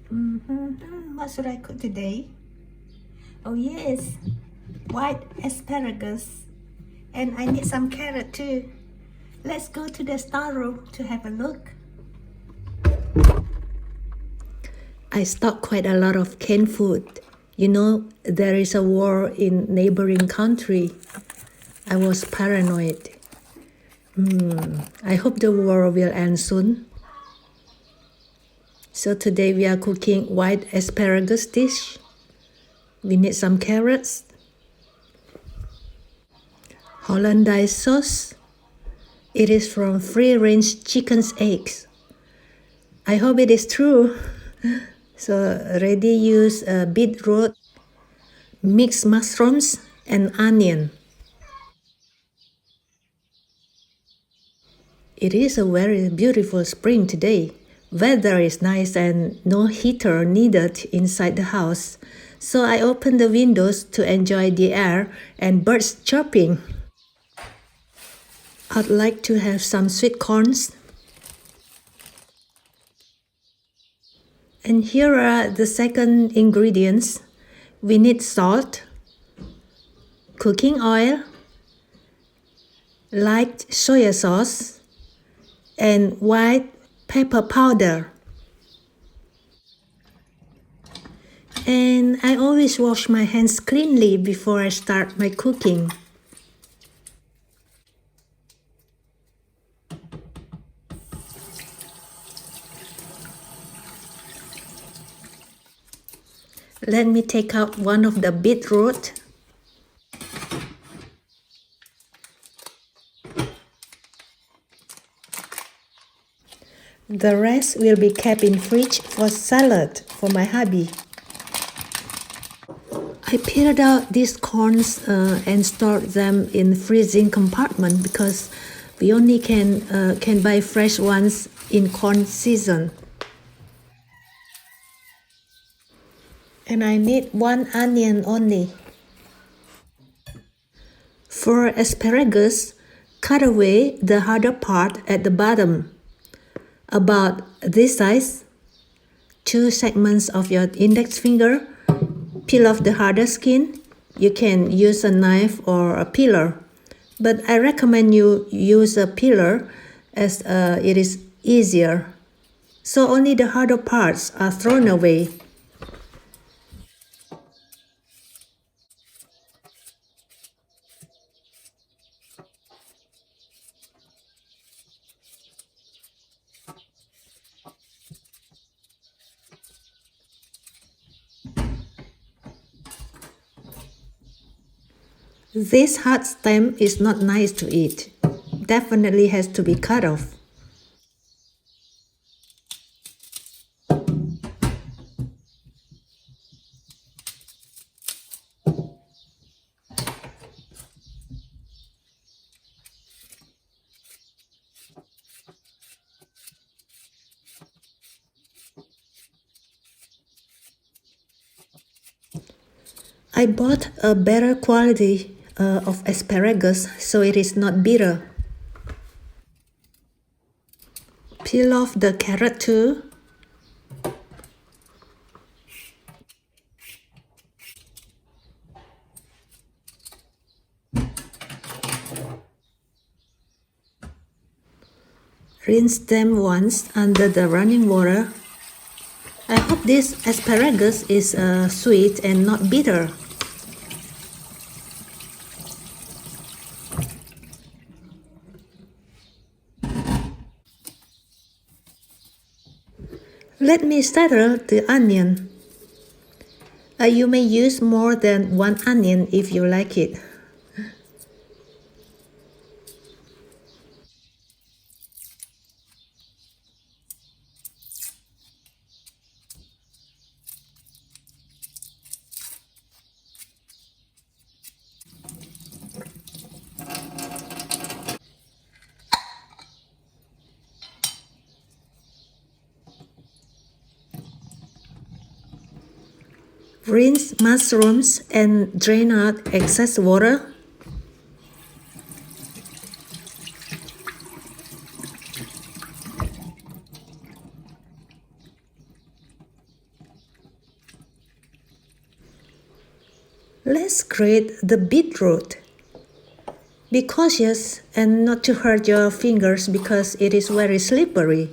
What should I cook today? Oh yes, white asparagus. And I need some carrot too. Let's go to the storeroom to have a look. I stock quite a lot of canned food. You know, there is a war in neighboring country. I was paranoid. I hope the war will end soon. So today we are cooking white asparagus dish. We need some carrots, Hollandaise sauce. It is from free-range chicken's eggs. I hope it is true. So ready use beetroot, mixed mushrooms, and onion. It is a very beautiful spring today. Weather is nice and no heater needed inside the house. So I opened the windows to enjoy the air and birds chirping. I'd like to have some sweet corns. And here are the second ingredients. We need salt, cooking oil, light soy sauce, and white pepper powder. And I always wash my hands cleanly before I start my cooking. Let me take out one of the beetroot. The rest will be kept in fridge for salad for my hubby. I peeled out these corns and stored them in freezing compartment because we only can buy fresh ones in corn season. And I need one onion only. For asparagus, cut away the harder part at the bottom, about this size. 2 segments of your index finger. Peel off the harder skin. You can use a knife or a peeler, but I recommend you use a peeler as it is easier. So only the harder parts are thrown away. This hard stem is not nice to eat. Definitely has to be cut off. I bought a better quality of asparagus so it is not bitter. Peel off the carrot too. Rinse them once under the running water. I hope this asparagus is sweet and not bitter. Let me settle the onion. You may use more than one onion if you like it. Rinse mushrooms and drain out excess water. Let's grate the beetroot. Be cautious and not to hurt your fingers because it is very slippery.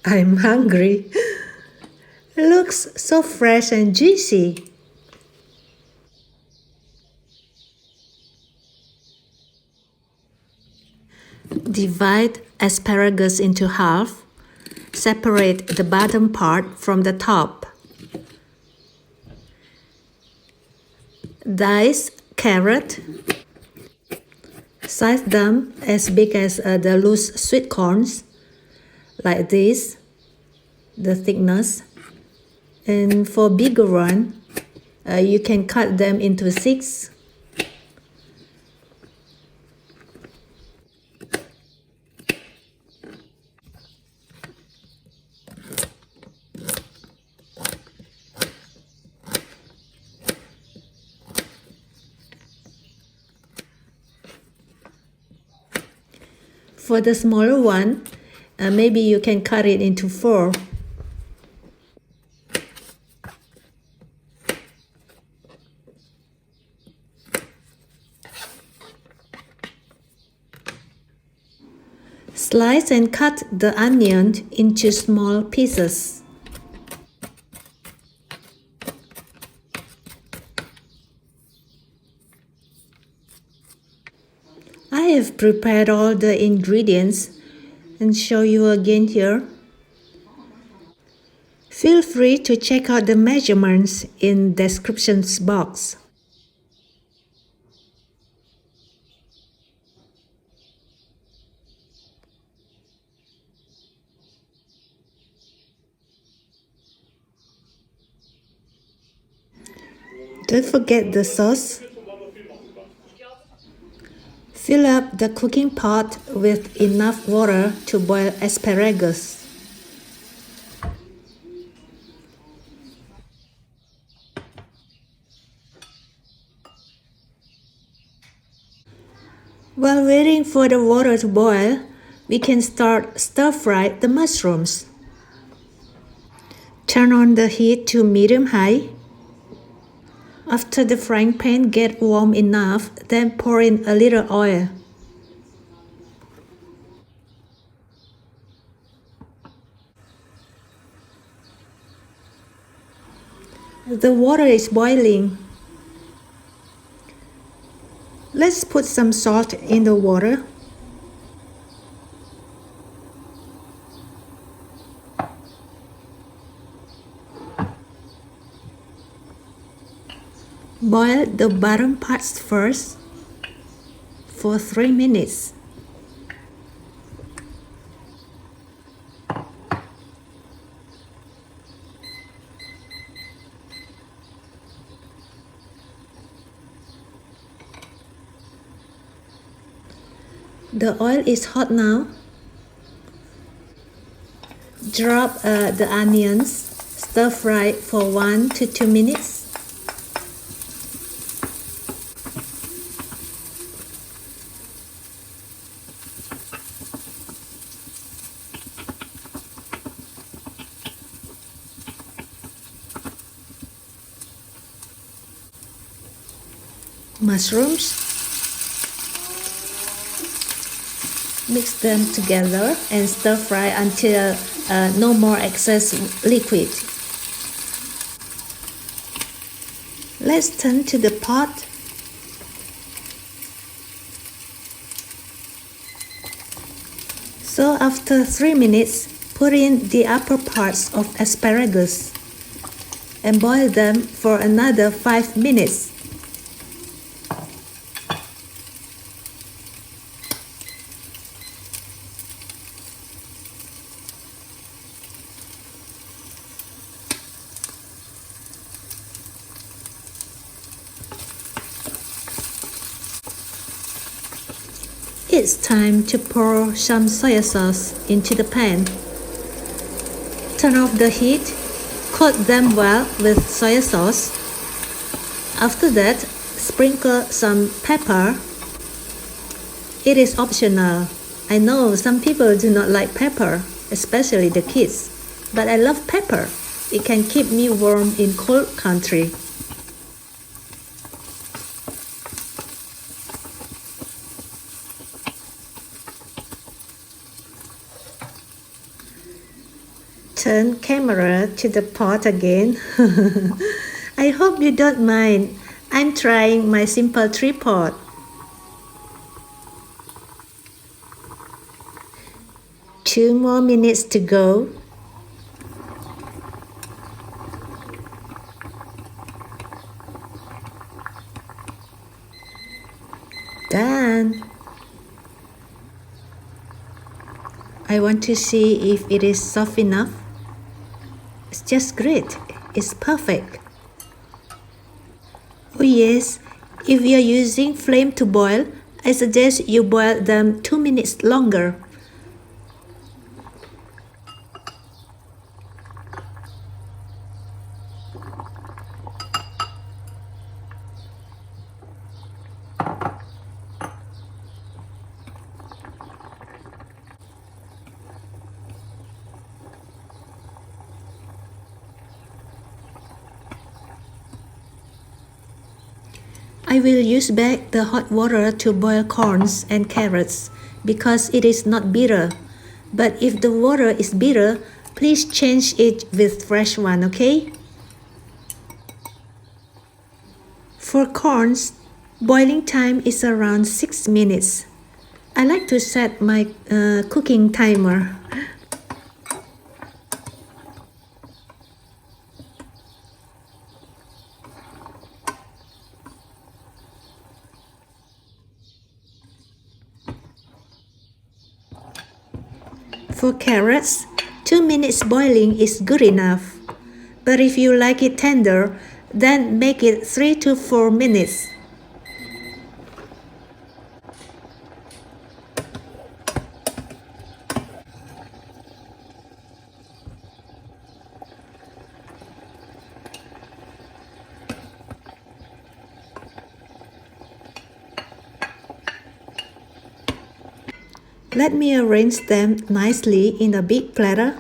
I'm hungry. Looks so fresh and juicy. Divide asparagus into half. Separate the bottom part from the top. Dice carrot. Size them as big as the loose sweet corns, like this, the thickness. And for bigger one, you can cut them into 6. For the smaller one, maybe you can cut it into 4. Slice and cut the onion into small pieces. I have prepared all the ingredients and show you again here. Feel free to check out the measurements in description box. Don't forget the sauce. Fill up the cooking pot with enough water to boil asparagus. While waiting for the water to boil, we can start stir-fry the mushrooms. Turn on the heat to medium-high. After the frying pan gets warm enough, then pour in a little oil. The water is boiling. Let's put some salt in the water. Boil the bottom parts first for 3 minutes. The oil is hot now. Drop the onions, stir fry for 1 to 2 minutes. Mushrooms. Mix them together and stir fry until no more excess liquid. Let's turn to the pot. So after 3 minutes, put in the upper parts of asparagus and boil them for another 5 minutes. It's time to pour some soy sauce into the pan. Turn off the heat Coat them well with soy sauce. After that, sprinkle some pepper. It is optional. I know some people do not like pepper, especially the kids, but I love pepper. It can keep me warm in cold country. Turn camera to the pot again. I hope you don't mind. I'm trying my simple tripod. Two more minutes to go. Done. I want to see if it is soft enough. It's just great. It's perfect. Oh yes, if you're using flame to boil, I suggest you boil them 2 minutes longer. I will use back the hot water to boil corns and carrots because it is not bitter. But if the water is bitter, please change it with fresh one, okay? For corns, boiling time is around 6 minutes. I like to set my cooking timer. For carrots, 2 minutes boiling is good enough. But if you like it tender, then make it 3 to 4 minutes. Let me arrange them nicely in a big platter.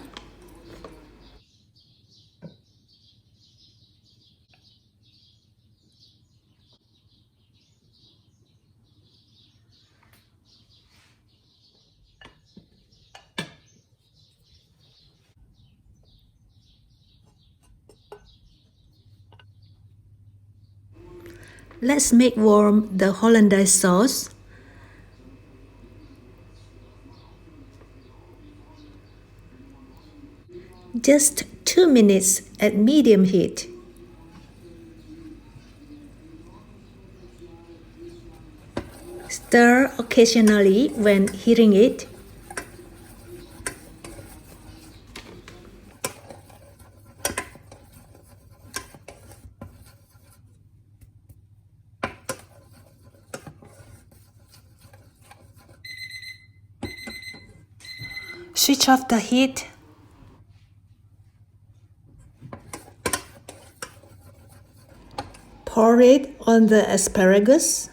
Let's make warm the hollandaise sauce. Just 2 minutes at medium heat. Stir occasionally when heating it. Switch off the heat. Pour it on the asparagus.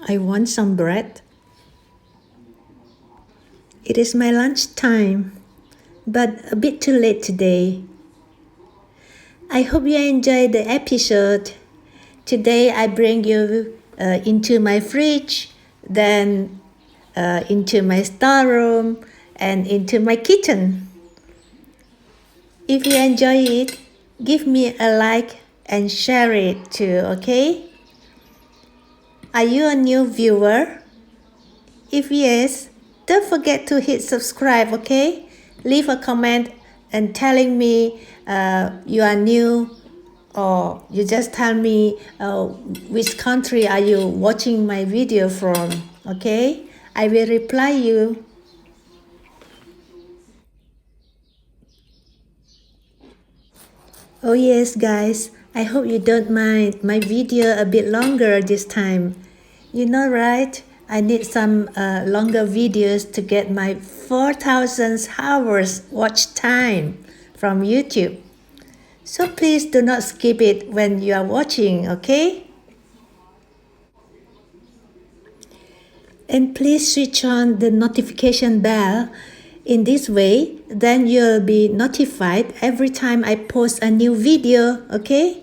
I want some bread. It is my lunch time, but a bit too late today. I hope you enjoyed the episode. Today I bring you into my fridge, then into my storeroom, and into my kitchen. If you enjoy it, give me a like and share it too, okay? Are you a new viewer? If yes, don't forget to hit subscribe, okay? Leave a comment and telling me you are new, or you just tell me which country are you watching my video from, okay? I will reply you. Oh yes, guys, I hope you don't mind my video a bit longer this time. You know, right? I need some longer videos to get my 4,000 hours watch time from YouTube. So please do not skip it when you are watching, okay? And please switch on the notification bell. In this way, then you'll be notified every time I post a new video, okay?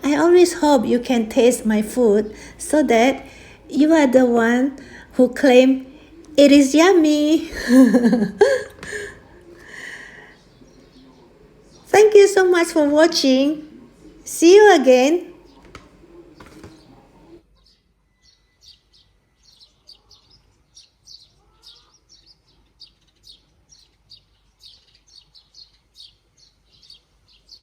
I always hope you can taste my food so that you are the one who claim it is yummy. Thank you so much for watching. See you again.